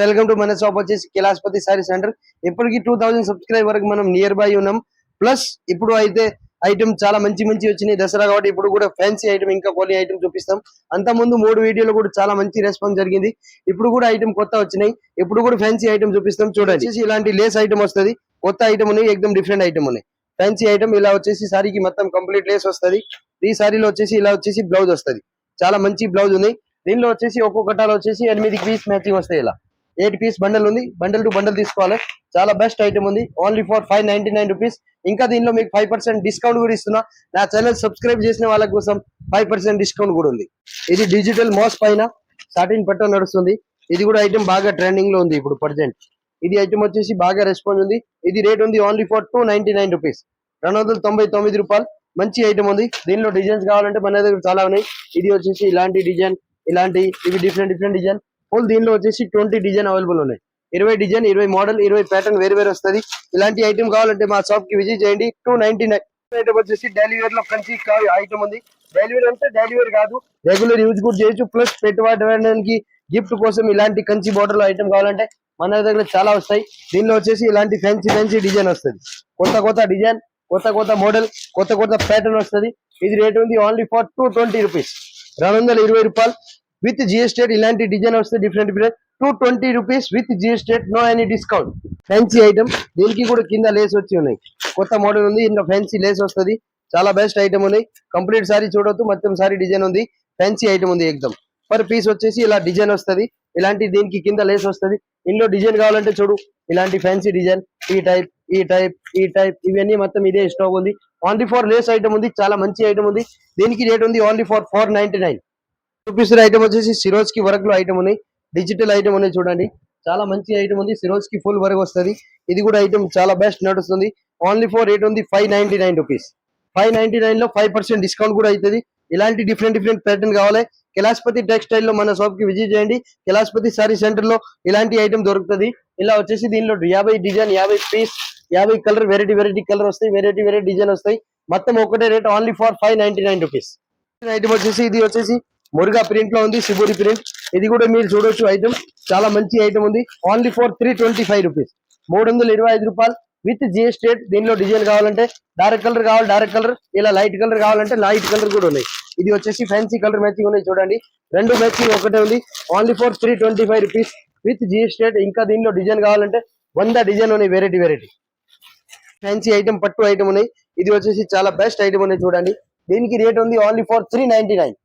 Welcome to మన shop వచ్చేసి కైలాసపతి sorry centre. ఇప్పటికి 2000 సబ్స్క్రైబర్ వరకు మనం నియర్ బై ఉన్నాం. ప్లస్ ఇప్పుడు అయితే ఐటమ్ చాలా మంచి వచ్చినాయి దసరా కాబట్టి ఇప్పుడు కూడా ఫ్యాన్సీ ఐటమ్ ఇంకా కొన్ని ఐటమ్ చూపిస్తాం. అంత ముందు 3 వీడియోలు కూడా చాలా మంచి రెస్పాన్స్ జరిగింది. ఇప్పుడు కూడా ఐటమ్ కొత్త వచ్చినాయి. ఇప్పుడు కూడా ఫ్యాన్సీ ఐటమ్ చూపిస్తాం చూడండి. ఇలాంటి లేస్ ఐటమ్ వస్తుంది, కొత్త ఐటమ్ ఉన్నాయి, ఎక్దమ్ డిఫరెంట్ ఐటమ్ ఉన్నాయి. ఫ్యాన్సీ ఐటమ్ ఇలా వచ్చేసి సారీకి మొత్తం కంప్లీట్ లేస్ వస్తుంది. ఈ సారీలో వచ్చేసి ఇలా వచ్చేసి బ్లౌజ్ వస్తుంది, చాలా మంచి బ్లౌజ్ ఉంది. దీనిలో వచ్చేసి ఒక్కొక్కటాలో వచ్చేసి 8 పీస్ మ్యాచింగ్ వస్తాయి. ఇలా 8 పీస్ బండల్ ఉంది, బండల్ టు బండల్ తీసుకోవాలి. చాలా బెస్ట్ ఐటమ్ ఉంది, ఓన్లీ ఫర్ 599 రూపీస్. ఇంకా దీనిలో మీకు 5% డిస్కౌంట్ కూడా ఇస్తున్నా. నా ఛానల్ సబ్స్క్రైబ్ చేసిన వాళ్ళ కోసం 5% డిస్కౌంట్ కూడా ఉంది. ఇది డిజిటల్ మోస్ పైన సాటిన్ పట్టు నడుస్తుంది. ఇది కూడా ఐటమ్ బాగా ట్రెండింగ్ లో ఉంది ఇప్పుడు ప్రజెంట్. ఇది ఐటమ్ వచ్చేసి బాగా రెస్పాన్స్ ఉంది. ఇది రేట్ ఉంది ఓన్లీ ఫర్ 299 రూపీస్, 299 రూపాయలు. మంచి ఐటమ్ ఉంది. దీనిలో డిజైన్స్ కావాలంటే మన దగ్గర చాలా ఉన్నాయి. ఇది వచ్చేసి ఇలాంటి డిజైన్, ఇలాంటి ఇవి డిఫరెంట్ డిజైన్. ఫుల్ దీనిలో వచ్చేసి 20 డిజైన్ అవైలబుల్ ఉన్నాయి. 20 డిజైన్, 20 మోడల్, 20 ప్యాటర్న్ వేరు వస్తుంది. ఇలాంటి ఐటమ్ కావాలంటే మా షాప్ కి విజిట్ చేయండి. 299 ఐటమ్ వచ్చేసి డైలీ వేర్ లో కంచి ఐటమ్ ఉంది. డైలీ వేర్ అంటే డైలీ వేర్ కాదు, రెగ్యులర్ యూజ్ కూడా చేయొచ్చు. ప్లస్ పెట్టుబడి గిఫ్ట్ కోసం ఇలాంటి కంచి బోర్డర్ లో ఐటమ్ కావాలంటే మన దగ్గర చాలా వస్తాయి. దీనిలో వచ్చేసి ఇలాంటి ఫ్యాన్సీ డిజైన్ వస్తుంది. కొత్త డిజైన్, కొత్త మోడల్, కొత్త ప్యాటర్న్ వస్తుంది. ఇది రేట్ ఉంది ఓన్లీ ఫర్ 220 రూపీస్, 220 రూపాయలు విత్ జిఎస్టీ. ఇలాంటి డిజైన్ వస్తుంది different 220 rupees with GST, no any discount. Fancy item, దీనికి కూడా కింద లేస్ వచ్చి ఉన్నాయి. కొత్త మోడల్ ఉంది, ఇందులో ఫ్యాన్సీ లేస్ వస్తుంది. చాలా బెస్ట్ ఐటమ్ ఉంది. కంప్లీట్ సారీ చూడొద్దు, మొత్తం సారీ డిజైన్ ఉంది. ఫ్యాన్సీ ఐటమ్ ఉంది ఎక్దమ్. పర్ పీస్ వచ్చేసి ఇలా డిజైన్ వస్తుంది. ఇలాంటి దీనికి కింద లేస్ వస్తుంది. ఇందులో డిజైన్ కావాలంటే చూడు, ఇలాంటి ఫ్యాన్సీ డిజైన్, ఈ టైప్ ఇవన్నీ మొత్తం ఇదే స్టాక్ ఉంది. ఓన్లీ ఫర్ లేస్ ఐటమ్ ఉంది, చాలా మంచి ఐటమ్ ఉంది. దీనికి రేట్ ఉంది ఓన్లీ ఫర్ 499 రూపీస్. ఐటమ్ వచ్చేసి సిరోజ్ కి వర్క్ లో ఐటమ్ ఉన్నాయి, డిజిటల్ ఐటమ్ ఉన్నాయి చూడండి. చాలా మంచి ఐటమ్ ఉంది, సిరోజ్ కి ఫుల్ వర్క్ వస్తుంది. ఇది కూడా ఐటమ్ చాలా బెస్ట్ నడుస్తుంది. ఓన్లీ ఫర్ రేట్ ఉంది 599 రూపీస్. 599 లో 5% డిస్కౌంట్ కూడా అవుతుంది. ఇలాంటి డిఫరెంట్ ప్యాటర్న్ కావాలి, కైలాసపతి టెక్స్టైల్ లో మన షాప్ కి విజిట్ చేయండి. కైలాసపతి సారీ సెంటర్ లో ఇలాంటి ఐటమ్ దొరుకుతుంది. ఇలా వచ్చేసి దీనిలో 50 design, 50 piece, 50 colour, variety colour వస్తాయి, వెరైటీ డిజైన్ వస్తాయి. మొత్తం ఒకటే rate only for 599 rupees. Item వచ్చేసి ఇది వచ్చేసి మురుగా ప్రింట్ లో ఉంది, శిబూరి ప్రింట్. ఇది కూడా మీరు చూడొచ్చు ఐటమ్, చాలా మంచి ఐటమ్ ఉంది. ఓన్లీ ఫర్ 325 రూపీస్, 325 రూపాయలు విత్ జిఎస్టీ. దీనిలో డిజైన్ కావాలంటే డార్క్ కలర్ కావాలి, డార్క్ కలర్, ఇలా లైట్ కలర్ కావాలంటే లైట్ కలర్ కూడా ఉన్నాయి. ఇది వచ్చేసి ఫ్యాన్సీ కలర్ మ్యాచింగ్ ఉన్నాయి చూడండి. 2 మ్యాచింగ్ ఒకటే ఉంది. Only for 325 rupees with GST. ఇంకా దీనిలో డిజైన్ కావాలంటే 100 డిజైన్ ఉన్నాయి, వెరైటీ ఫ్యాన్సీ ఐటమ్, పట్టు ఐటమ్ ఉన్నాయి. ఇది వచ్చేసి చాలా బెస్ట్ ఐటమ్ ఉన్నాయి చూడండి. దీనికి రేట్ ఉంది only for 399,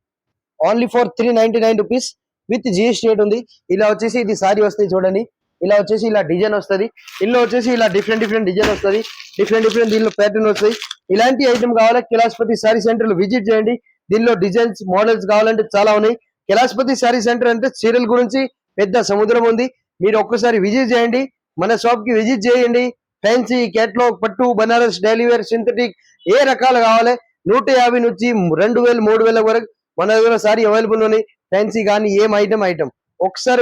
only for 399 rupees with GST rate ఉంది. ఇలా వచ్చేసి ఇది సారీ వస్తాయి చూడండి. ఇలా వచ్చేసి ఇలా డిజైన్ వస్తుంది. ఇందులో వచ్చేసి ఇలా డిఫరెంట్ డిజైన్ వస్తుంది, డిఫరెంట్ దీనిలో ప్యాటర్న్ వస్తాయి. ఇలాంటి ఐటమ్ కావాలి కైలాసపతి సారీ సెంటర్ లో విజిట్ చేయండి. దీనిలో డిజైన్స్, మోడల్స్ కావాలంటే చాలా ఉన్నాయి. కైలాసపతి సారీ సెంటర్ అంటే చీరల గురించి పెద్ద సముద్రం ఉంది. మీరు ఒక్కసారి విజిట్ చేయండి, మన షాప్ కి విజిట్ చేయండి. ఫ్యాన్సీ, కేటలాగ్, పట్టు, బనారస్, డైలీ వేర్, సింథటిక్ ఏ రకాలు కావాలి 150 నుంచి 2000, 3000 వరకు మన దగ్గర సారీ అవైలబుల్ ఉన్నాయి. ఫ్యాన్సీ కానీ ఏం ఐటమ్ ఒకసారి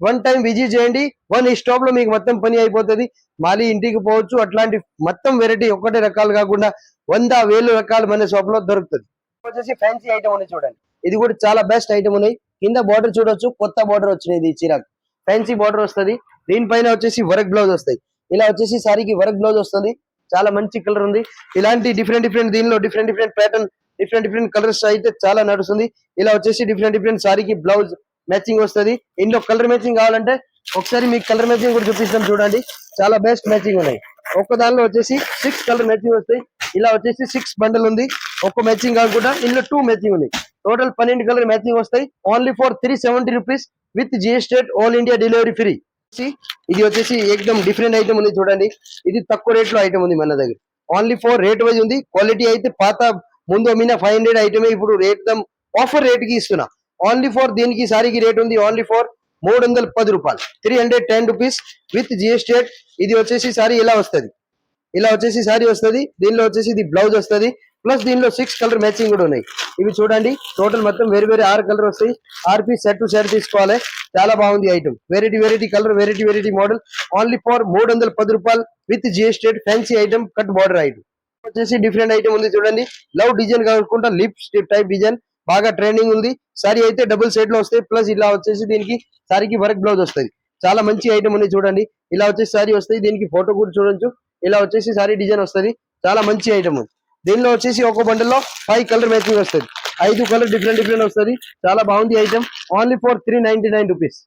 వన్ టైం విజిట్ చేయండి. 1 స్టాప్ లో మీకు మొత్తం పని అయిపోతుంది, మళ్ళీ ఇంటికి పోవచ్చు. అట్లాంటి మొత్తం వెరైటీ ఒకటే రకాలు కాకుండా 100,000 రకాలు మన షాప్ లో దొరుకుతుంది. వచ్చేసి ఫ్యాన్సీ ఐటమ్ ఉన్నాయి చూడండి. ఇది కూడా చాలా బెస్ట్ ఐటమ్ ఉన్నాయి. కింద బార్డర్ చూడొచ్చు, కొత్త బార్డర్ వచ్చినాయి. ఇది చీరకు ఫ్యాన్సీ బార్డర్ వస్తుంది. దీనిపైన వచ్చేసి వర్క్ బ్లౌజ్ వస్తాయి. ఇలా వచ్చేసి సారీకి వర్క్ బ్లౌజ్ వస్తుంది. చాలా మంచి కలర్ ఉంది. ఇలాంటి డిఫరెంట్ దీనిలో డిఫరెంట్ ప్యాటర్న్, డిఫరెంట్ కలర్స్ అయితే చాలా నడుస్తుంది. ఇలా వచ్చేసి డిఫరెంట్ సారీకి బ్లౌజ్ మ్యాచింగ్ వస్తుంది. ఇందులో కలర్ మ్యాచింగ్ కావాలంటే ఒకసారి మీకు కలర్ మ్యాచింగ్ కూడా చూపిస్తాం చూడండి. చాలా బెస్ట్ మ్యాచింగ్ ఉన్నాయి. ఒక్క దానిలో వచ్చేసి 6 కలర్ మ్యాచింగ్ వస్తాయి. ఇలా వచ్చేసి 6 బండల్ ఉంది. ఒక్క మ్యాచింగ్ కాకుండా ఇందులో 2 మ్యాచింగ్ ఉంది. టోటల్ 12 కలర్ మ్యాచింగ్ వస్తాయి. Only for 370 rupees with GST, all India delivery free. ఇది వచ్చేసి ఎక్దమ్ డిఫరెంట్ ఐటమ్ ఉంది చూడండి. ఇది తక్కువ రేట్ లో ఐటమ్ ఉంది మన దగ్గర. ఓన్లీ ఫర్ రేట్ వైజ్ ఉంది. క్వాలిటీ అయితే పాత ముందు అమ్మిన 500 ఐటమే ఇప్పుడు రేట్ ఆఫర్ రేట్ కి ఇస్తున్నా. ఓన్లీ ఫర్ దీనికి సారీకి రేట్ ఉంది ఓన్లీ ఫర్ 310 రూపాయలు, 310 రూపీస్ విత్ జిఎస్టీ. ఇది వచ్చేసి సారీ ఇలా వస్తుంది. ఇలా వచ్చేసి సారీ వస్తుంది. దీనిలో వచ్చేసి ఇది బ్లౌజ్ వస్తుంది. ప్లస్ దీనిలో 6 కలర్ మ్యాచింగ్ కూడా ఉన్నాయి. ఇవి చూడండి, టోటల్ మొత్తం వేరే 6 కలర్ వస్తాయి. 6 పీస్ సెట్ టు సెట్ తీసుకోవాలి. చాలా బాగుంది item. Variety colour, variety model. Only for 310 రూపాయలు with GST. Fancy item, cut border item. వచ్చేసి డిఫరెంట్ ఐటమ్ ఉంది చూడండి. లవ్ డిజైన్ కాకుండా లిప్ టైప్ డిజైన్ బాగా ట్రెండింగ్ ఉంది. సారీ అయితే డబుల్ సైడ్ లో వస్తాయి. ప్లస్ ఇలా వచ్చేసి దీనికి సారీకి వర్క్ బ్లౌజ్ వస్తుంది. చాలా మంచి ఐటమ్ ఉంది చూడండి. ఇలా వచ్చేసి సారీ వస్తాయి, దీనికి ఫోటో కూడా చూడొచ్చు. ఇలా వచ్చేసి సారీ డిజైన్ వస్తుంది, చాలా మంచి ఐటమ్. దీనిలో వచ్చేసి ఒక బండిల్ లో 5 కలర్ మ్యాచింగ్ వస్తుంది, 5 కలర్ డిఫరెంట్ వస్తుంది. చాలా బాగుంది ఐటమ్, ఓన్లీ ఫర్ 399 రూపీస్.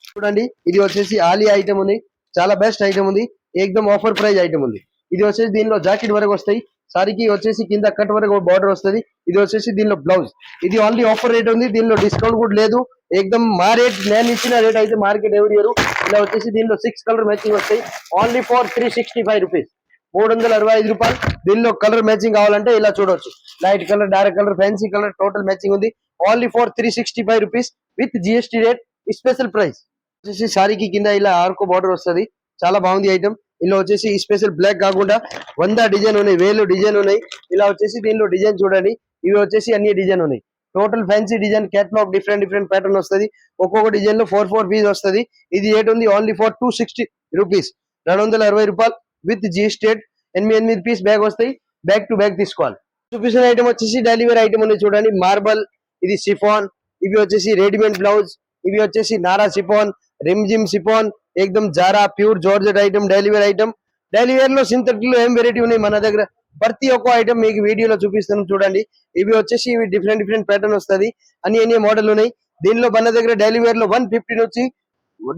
చూడండి ఇది వచ్చేసి ఆలియా ఐటమ్ ఉంది, చాలా బెస్ట్ ఐటమ్ ఉంది, ఏకదమ్ ఆఫర్ ప్రైస్ ఐటమ్ ఉంది. ఇది వచ్చేసి దీనిలో జాకెట్ వరకు వస్తాయి, సారీకి వచ్చేసి కింద కట్ వరకు బార్డర్ వస్తుంది. ఇది వచ్చేసి దీనిలో బ్లౌజ్. ఇది ఓన్లీ ఆఫర్ రేట్ ఉంది, దీనిలో డిస్కౌంట్ కూడా లేదు. ఏకదమ్ మా రేట్, నేను ఇచ్చిన రేట్ అయితే మార్కెట్ ఎవరు ఇయర్. ఇలా వచ్చేసి దీనిలో 6 కలర్ మ్యాచింగ్ వస్తాయి, ఓన్లీ ఫర్ 365 రూపీస్, 365 రూపాయలు. దీనిలో కలర్ మ్యాచింగ్ కావాలంటే ఇలా చూడవచ్చు, light colour, dark colour, fancy colour, total matching ఉంది. Only for 365 rupees with GST rate, special price. వచ్చేసి సారీకి కింద ఇలా ఆర్కో బార్డర్ వస్తుంది, చాలా బాగుంది ఐటమ్. ఇలా వచ్చేసి స్పెషల్ బ్లాక్ కాకుండా 100 డిజైన్ ఉన్నాయి, 1000 డిజైన్ ఉన్నాయి. ఇలా వచ్చేసి దీనిలో డిజైన్ చూడండి, ఇవి వచ్చేసి అన్ని డిజైన్ ఉన్నాయి. Total fancy design, catalogue different pattern వస్తుంది. ఒక్కొక్క డిజైన్ లో 4 పీస్ వస్తుంది. ఇది రేట్ ఉంది ఓన్లీ ఫర్ 260 రూపీస్, 260 రూపాయలు విత్ జిఎస్టీ. 8 పీస్ బ్యాగ్ వస్తాయి, బ్యాగ్ టు బ్యాగ్ తీసుకోవాలి. చూపించిన ఐటమ్ వచ్చేసి డైలీ వేర్ ఐటమ్ ఉంది చూడండి. మార్బల్, ఇది సిఫాన్, ఇవి వచ్చేసి రెడీమేడ్ బ్లౌజ్, ఇవి వచ్చేసి నారా సిఫాన్, రిమ్జిమ్ సిఫాన్, ఏకదమ్ జారా pure georgette item, daily wear item. Daily wear లో సింథటిక్ లో ఏం వెరైటీ ఉన్నాయి మన దగ్గర, ప్రతి ఒక్క ఐటమ్ మీకు వీడియోలో చూపిస్తాను చూడండి. ఇవి వచ్చేసి ఇవి డిఫరెంట్ ప్యాటర్న్ వస్తుంది, అన్ని మోడల్ ఉన్నాయి. దీనిలో మన దగ్గర డైలీ వేర్ లో 150 నుంచి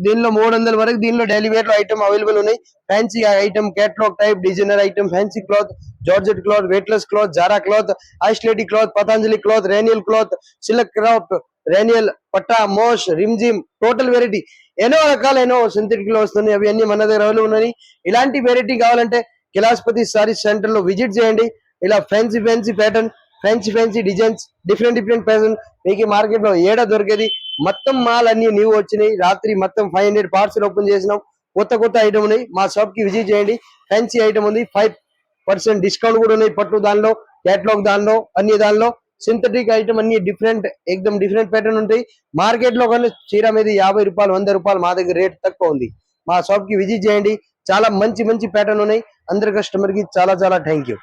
దీనిలో 300 వరకు దీనిలో డైలీ వేర్ లో ఐటమ్ అవైలబుల్ ఉన్నాయి. Fancy item, catalogue type, designer item, fancy cloth, georgette cloth, weightless cloth, జారా క్లాత్, ఐస్లేటీ క్లాత్, పతంజలి క్లాత్, రేనియల్ క్లాత్, సిల్క్ క్రాప్, రేనియల్, పట్టా, మోష్, రిమ్జిమ్, టోటల్ వెరైటీ ఎన్నో రకాల సింథటిక్ లో వస్తున్నాయి. అవి అన్ని మన దగ్గర అవైలబుల్ ఉన్నాయి. ఇలాంటి వెరైటీ కావాలంటే కైలాసపతి సారీస్ సెంటర్ లో విజిట్ చేయండి. ఇలా fancy pattern, fancy designs, different pattern మీకు మార్కెట్ లో ఏడా దొరికేది. మొత్తం మాల్ అన్ని న్యూ వచ్చినాయి. రాత్రి మొత్తం 500 పార్సల్ ఓపెన్ చేసినాం. కొత్త ఐటమ్ ఉన్నాయి. మా షాప్ కి విజిట్ చేయండి. ఫ్యాన్సీ ఐటమ్ ఉంది, 5% డిస్కౌంట్ కూడా ఉన్నాయి. పట్టు దానిలో, కేటలాగ్ దానిలో, అన్ని దానిలో. సింథటిక్ ఐటమ్ అన్ని డిఫరెంట్ ప్యాటర్న్ ఉంటాయి. మార్కెట్ లో కానీ చీర మీద 50 రూపాయలు, 100 రూపాయలు, మా దగ్గర రేట్ తక్కువ ఉంది. మా షాప్ కి విజిట్ చేయండి, చాలా మంచి ప్యాటర్న్ ఉన్నాయి. అందరి కస్టమర్ కి చాలా థ్యాంక్ యూ.